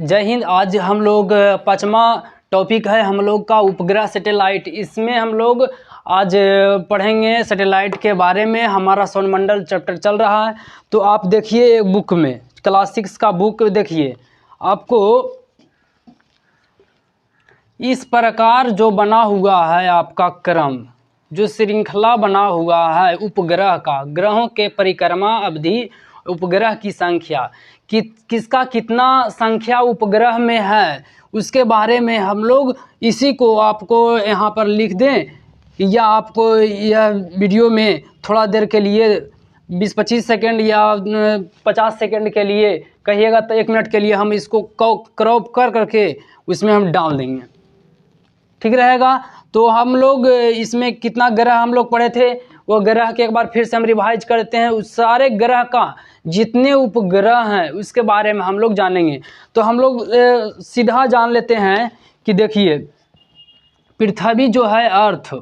जय हिंद। आज हम लोग पाँचवा टॉपिक है हम लोग का उपग्रह सैटेलाइट। इसमें हम लोग आज पढ़ेंगे सैटेलाइट के बारे में। हमारा सौरमंडल चैप्टर चल रहा है। तो आप देखिए बुक में, क्लास 6 का बुक देखिए। आपको इस प्रकार जो बना हुआ है आपका क्रम, जो श्रृंखला बना हुआ है उपग्रह का, ग्रहों के परिक्रमा अवधि, उपग्रह की संख्या, किसका कितना संख्या उपग्रह में है, उसके बारे में हम लोग इसी को आपको यहाँ पर लिख दें, या आपको यह वीडियो में थोड़ा देर के लिए 20-25 सेकंड या 50 सेकंड के लिए कहिएगा तो 1 मिनट के लिए हम इसको क्रॉप करके उसमें हम डाल देंगे, ठीक रहेगा। तो हम लोग इसमें कितना ग्रह हम लोग पढ़े थे, वो ग्रह के एक बार फिर से हम रिवाइज करते हैं। उस सारे ग्रह का जितने उपग्रह हैं उसके बारे में हम लोग जानेंगे। तो हम लोग सीधा जान लेते हैं कि देखिए पृथ्वी जो है अर्थ,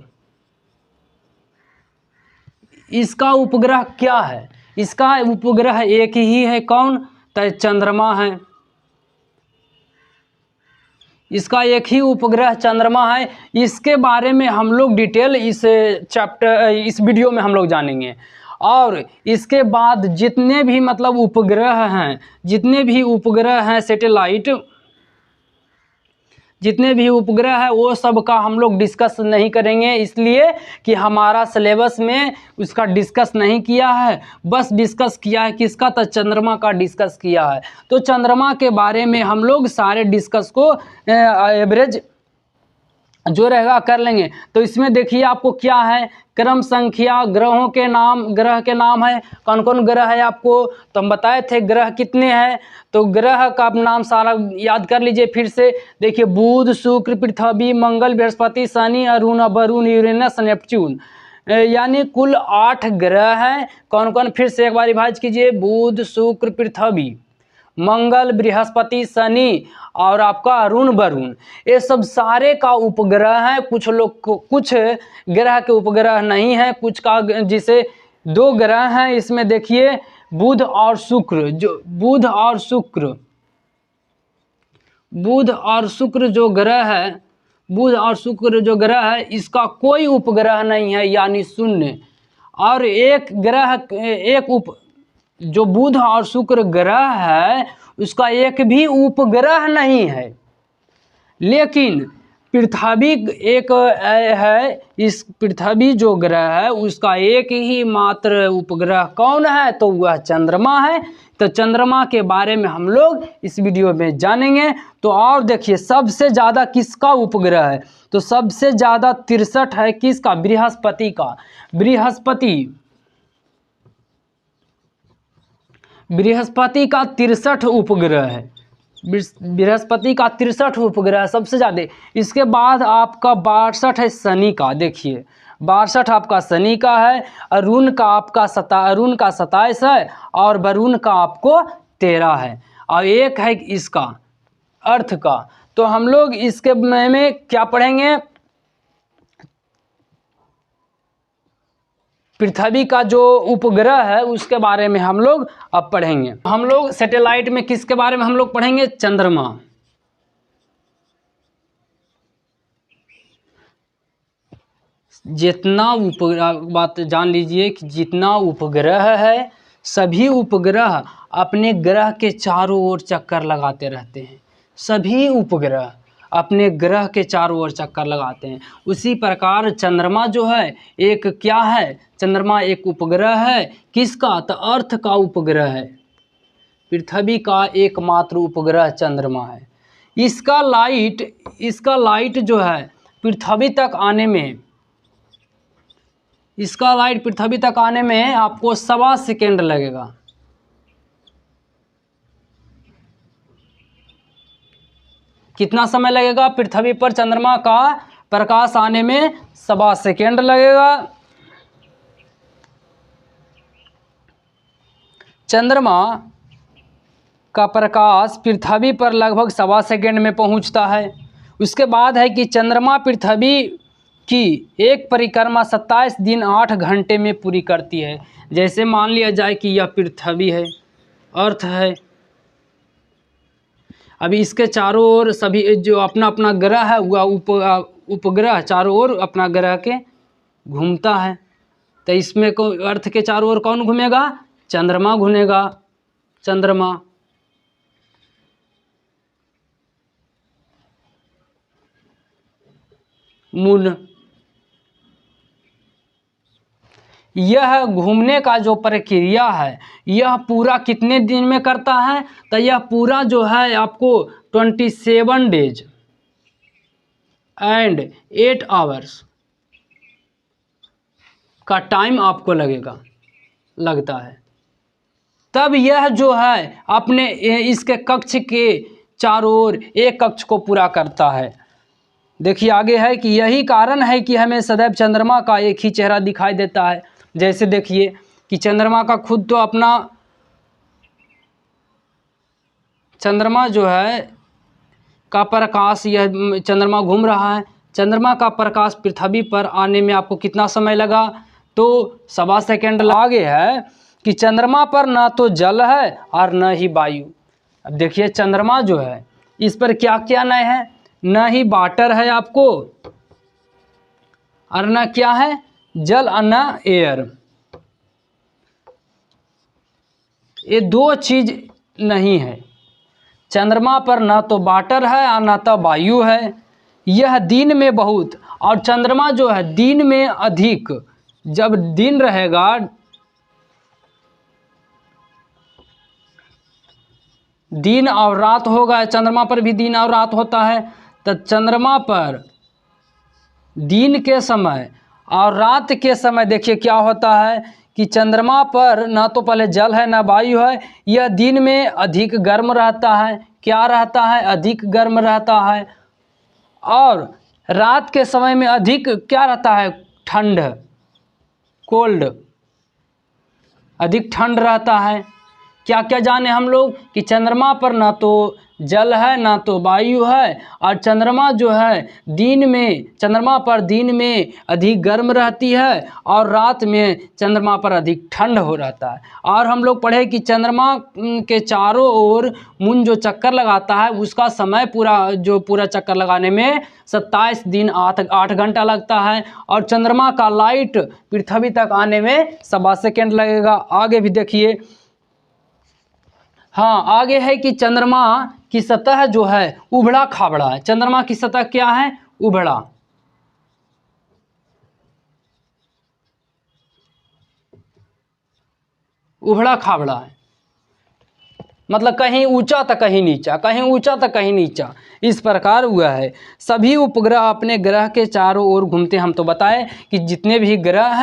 इसका उपग्रह क्या है? इसका उपग्रह एक ही है, कौन? तो चंद्रमा है। इसका एक ही उपग्रह चंद्रमा है। इसके बारे में हम लोग डिटेल इस चैप्टर, इस वीडियो में हम लोग जानेंगे। और इसके बाद जितने भी मतलब उपग्रह हैं, जितने भी उपग्रह हैं सैटेलाइट, जितने भी उपग्रह है वो सब का हम लोग डिस्कस नहीं करेंगे, इसलिए कि हमारा सिलेबस में उसका डिस्कस नहीं किया है। बस डिस्कस किया है किसका? तो चंद्रमा का डिस्कस किया है। तो चंद्रमा के बारे में हम लोग सारे डिस्कस को एवरेज जो रहेगा कर लेंगे। तो इसमें देखिए आपको क्या है, क्रम संख्या, ग्रहों के नाम, ग्रह के नाम है, कौन कौन ग्रह है आपको तो हम बताए थे ग्रह कितने हैं। तो ग्रह का नाम सारा याद कर लीजिए फिर से। देखिए बुध, शुक्र, पृथ्वी, मंगल, बृहस्पति, शनि, अरुण, वरुण, यूरेनस, नेपच्यून, यानी कुल 8 ग्रह हैं। कौन कौन? फिर से एक बार रिवाइज कीजिए। बुध, शुक्र, पृथ्वी, मंगल, बृहस्पति, शनि और आपका अरुण, वरुण, ये सब सारे का उपग्रह है। कुछ लोग को कुछ ग्रह के उपग्रह नहीं है, कुछ का जिसे 2 ग्रह हैं। इसमें देखिए बुध और शुक्र, जो बुध और शुक्र जो ग्रह है, बुध और शुक्र जो ग्रह है, इसका कोई उपग्रह नहीं है, यानी शून्य। और एक ग्रह, जो बुध और शुक्र ग्रह है उसका एक भी उपग्रह नहीं है। लेकिन पृथ्वी एक है, इस पृथ्वी जो ग्रह है उसका एक ही मात्र उपग्रह कौन है? तो वह चंद्रमा है। तो चंद्रमा के बारे में हम लोग इस वीडियो में जानेंगे। तो और देखिए सबसे ज़्यादा किसका उपग्रह है? तो सबसे ज़्यादा 63 है। किसका? बृहस्पति का। बृहस्पति का 63 उपग्रह है। बृहस्पति का 63 उपग्रह सबसे ज़्यादा। इसके बाद आपका 62 है शनि का। देखिए 62 आपका शनि का है। अरुण का आपका 27 है और वरुण का आपको 13 है। और एक है इसका अर्थ का। तो हम लोग इसके में क्या पढ़ेंगे? पृथ्वी का जो उपग्रह है उसके बारे में हम लोग अब पढ़ेंगे। हम लोग सैटेलाइट में किसके बारे में हम लोग पढ़ेंगे? चंद्रमा। जितना उपग्रह, बात जान लीजिए कि जितना उपग्रह है, सभी उपग्रह अपने ग्रह के चारों ओर चक्कर लगाते रहते हैं। सभी उपग्रह अपने ग्रह के चारों ओर चक्कर लगाते हैं। उसी प्रकार चंद्रमा जो है एक क्या है? चंद्रमा एक उपग्रह है। किसका? तो अर्थ का उपग्रह है। पृथ्वी का एकमात्र उपग्रह चंद्रमा है। इसका लाइट जो है पृथ्वी तक आने में, इसका लाइट पृथ्वी तक आने में आपको 1.25 सेकेंड लगेगा। कितना समय लगेगा? पृथ्वी पर चंद्रमा का प्रकाश आने में 1.25 सेकेंड लगेगा। चंद्रमा का प्रकाश पृथ्वी पर लगभग 1.25 सेकेंड में पहुंचता है। उसके बाद है कि चंद्रमा पृथ्वी की एक परिक्रमा 27 दिन 8 घंटे में पूरी करती है। जैसे मान लिया जाए कि यह पृथ्वी है, अर्थ है, अभी इसके चारों ओर सभी जो अपना अपना ग्रह है वह उपग्रह चारों ओर अपना ग्रह के घूमता है। तो इसमें अर्थ के चारों ओर कौन घूमेगा? चंद्रमा घूमेगा, चंद्रमा। मून। यह घूमने का जो प्रक्रिया है यह पूरा कितने दिन में करता है? तो यह पूरा जो है आपको 27 डेज एंड 8 आवर्स का टाइम आपको लगता है। तब यह जो है अपने इसके कक्ष के चारों ओर एक कक्ष को पूरा करता है। देखिए आगे है कि यही कारण है कि हमें सदैव चंद्रमा का एक ही चेहरा दिखाई देता है। जैसे देखिए कि चंद्रमा का खुद तो अपना चंद्रमा जो है का प्रकाश, यह चंद्रमा घूम रहा है, चंद्रमा का प्रकाश पृथ्वी पर आने में आपको कितना समय लगा? तो 1.25 सेकेंड। आगे है कि चंद्रमा पर ना तो जल है और न ही वायु। अब देखिए चंद्रमा जो है इस पर क्या क्या नहीं है? न ही वाटर है आपको, और न क्या है? जल और न एयर। ये दो चीज नहीं है। चंद्रमा पर ना तो वाटर है और ना तो वायु है। यह दिन में बहुत, और चंद्रमा जो है दिन में अधिक। जब दिन रहेगा, दिन और रात होगा, चंद्रमा पर भी दिन और रात होता है। तो चंद्रमा पर दिन के समय और रात के समय देखिए क्या होता है कि चंद्रमा पर ना तो पहले जल है ना वायु है। यह दिन में अधिक गर्म रहता है। क्या रहता है? अधिक गर्म रहता है। और रात के समय में अधिक क्या रहता है? ठंड, कोल्ड, अधिक ठंड रहता है। क्या क्या जाने हम लोग कि चंद्रमा पर ना तो जल है ना तो वायु है, और चंद्रमा जो है चंद्रमा पर दिन में अधिक गर्म रहती है और रात में चंद्रमा पर अधिक ठंड हो रहता है। और हम लोग पढ़े कि चंद्रमा के चारों ओर मून जो चक्कर लगाता है उसका समय पूरा चक्कर लगाने में 27 दिन 8 घंटा लगता है, और चंद्रमा का लाइट पृथ्वी तक आने में 1.25 सेकेंड लगेगा। आगे भी देखिए, हाँ आगे है कि चंद्रमा की सतह जो है उबड़ा खाबड़ा है। चंद्रमा की सतह क्या है? उबड़ा खाबड़ा है। मतलब कहीं ऊंचा तो कहीं नीचा, कहीं ऊंचा तो कहीं नीचा, इस प्रकार हुआ है। सभी उपग्रह अपने ग्रह के चारों ओर घूमते हैं। हम तो बताए कि जितने भी ग्रह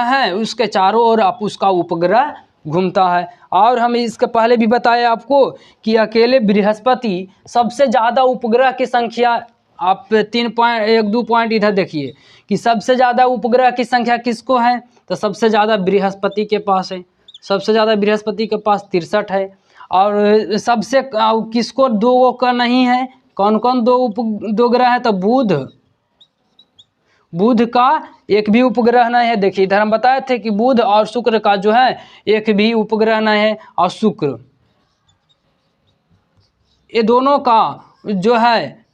हैं उसके चारों ओर आप उसका उपग्रह घूमता है। और हम इसके पहले भी बताए आपको कि अकेले बृहस्पति सबसे ज़्यादा उपग्रह की संख्या, आप 2 पॉइंट इधर देखिए कि सबसे ज़्यादा उपग्रह की संख्या किसको है? तो सबसे ज़्यादा बृहस्पति के पास है। सबसे ज़्यादा बृहस्पति के पास 63 है। और सबसे किसको 2 का नहीं है? कौन कौन 2 ग्रह है? तो बुध का एक भी उपग्रह नहीं है। देखिए इधर हम बताए थे कि बुध और शुक्र का जो है एक भी उपग्रह नहीं है, और शुक्र, ये दोनों का जो है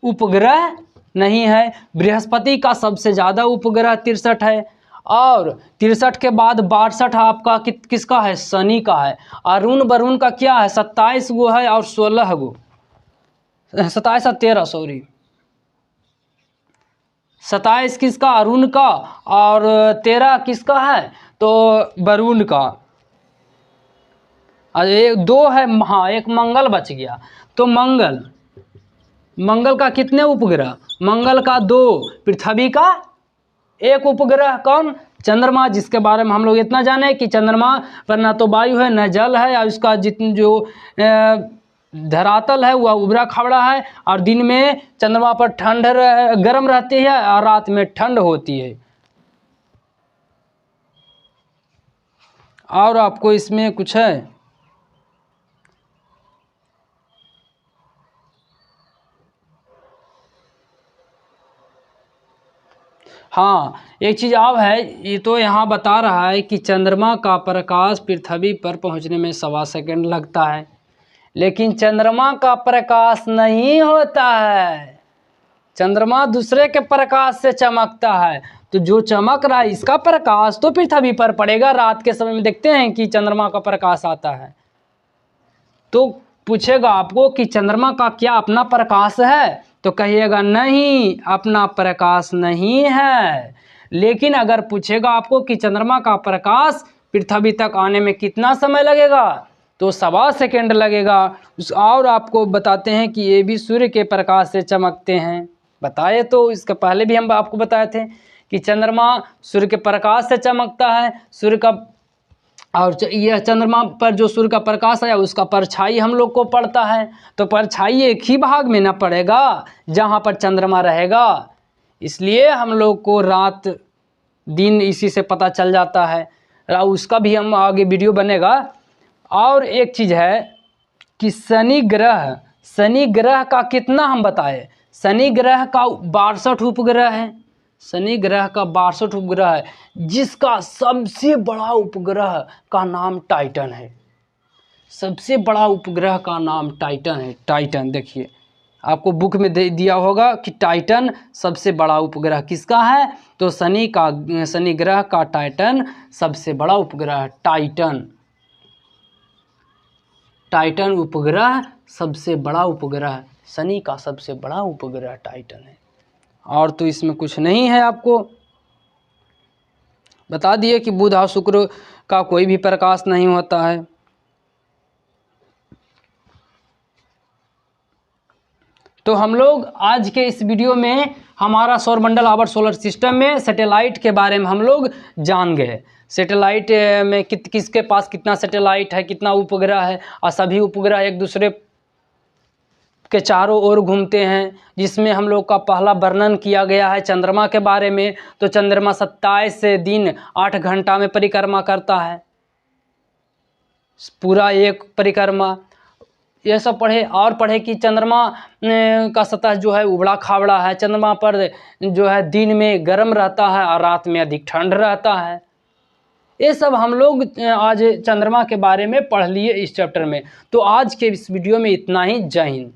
उपग्रह नहीं है। बृहस्पति का सबसे ज़्यादा उपग्रह 63 है, और 63 के बाद 62 आपका किसका है? शनि का है। अरुण वरुण का क्या है? 27 गो है, और 16 गो, 27 और 13 सॉरी, 27 किसका? अरुण का, और 13 किसका है? तो वरुण का। एक 2 है, हाँ एक मंगल बच गया। तो मंगल का कितने उपग्रह? मंगल का 2, पृथ्वी का 1 उपग्रह। कौन? चंद्रमा, जिसके बारे में हम लोग इतना जाने कि चंद्रमा पर ना तो वायु है न जल है, और उसका जो धरातल है वह उबड़ा खाबड़ा है, और दिन में चंद्रमा पर गर्म रहती है और रात में ठंड होती है। और आपको इसमें कुछ है? हाँ एक चीज़ और है, ये तो यहाँ बता रहा है कि चंद्रमा का प्रकाश पृथ्वी पर पहुँचने में 1.25 सेकेंड लगता है। लेकिन चंद्रमा का प्रकाश नहीं होता है। चंद्रमा दूसरे के प्रकाश से चमकता है। तो जो चमक रहा है इसका प्रकाश तो पृथ्वी पर पड़ेगा। रात के समय में देखते हैं कि चंद्रमा का प्रकाश आता है, तो पूछेगा आपको कि चंद्रमा का क्या अपना प्रकाश है, तो कहिएगा नहीं, अपना प्रकाश नहीं है। लेकिन अगर पूछेगा आपको कि चंद्रमा का प्रकाश पृथ्वी तक आने में कितना समय लगेगा, तो 1.25 सेकेंड लगेगा। और आपको बताते हैं कि ये भी सूर्य के प्रकाश से चमकते हैं। बताए तो इसके पहले भी हम आपको बताए थे कि चंद्रमा सूर्य के प्रकाश से चमकता है। सूर्य का और यह चंद्रमा पर जो सूर्य का प्रकाश है उसका परछाई हम लोग को पड़ता है। तो परछाई एक ही भाग में ना पड़ेगा जहाँ पर चंद्रमा रहेगा। इसलिए हम लोग को रात दिन इसी से पता चल जाता है। उसका भी हम आगे वीडियो बनेगा। और एक चीज़ है कि शनि ग्रह का कितना हम बताए। शनि ग्रह का 62 उपग्रह है। शनि ग्रह का 62 उपग्रह है, जिसका सबसे बड़ा उपग्रह का नाम टाइटन है। सबसे बड़ा उपग्रह का नाम टाइटन है। टाइटन देखिए, आपको बुक में दे दिया होगा कि टाइटन सबसे बड़ा उपग्रह किसका है, तो शनि ग्रह का टाइटन सबसे बड़ा उपग्रह। टाइटन उपग्रह सबसे बड़ा उपग्रह, शनि का सबसे बड़ा उपग्रह टाइटन है। और तो इसमें कुछ नहीं है। आपको बता दिए कि बुध और शुक्र का कोई भी प्रकाश नहीं होता है। तो हम लोग आज के इस वीडियो में हमारा सौरमंडल आवर सोलर सिस्टम में सैटेलाइट के बारे में हम लोग जान गए। सैटेलाइट में किसके पास कितना सैटेलाइट है, कितना उपग्रह है, और सभी उपग्रह एक दूसरे के चारों ओर घूमते हैं, जिसमें हम लोग का पहला वर्णन किया गया है चंद्रमा के बारे में। तो चंद्रमा 27 दिन 8 घंटा में परिक्रमा करता है, पूरा एक परिक्रमा। यह सब पढ़े। और पढ़े कि चंद्रमा का सतह जो है उबड़ा खाबड़ा है। चंद्रमा पर जो है दिन में गर्म रहता है और रात में अधिक ठंड रहता है। ये सब हम लोग आज चंद्रमा के बारे में पढ़ लिए इस चैप्टर में। तो आज के इस वीडियो में इतना ही। जय हिंद।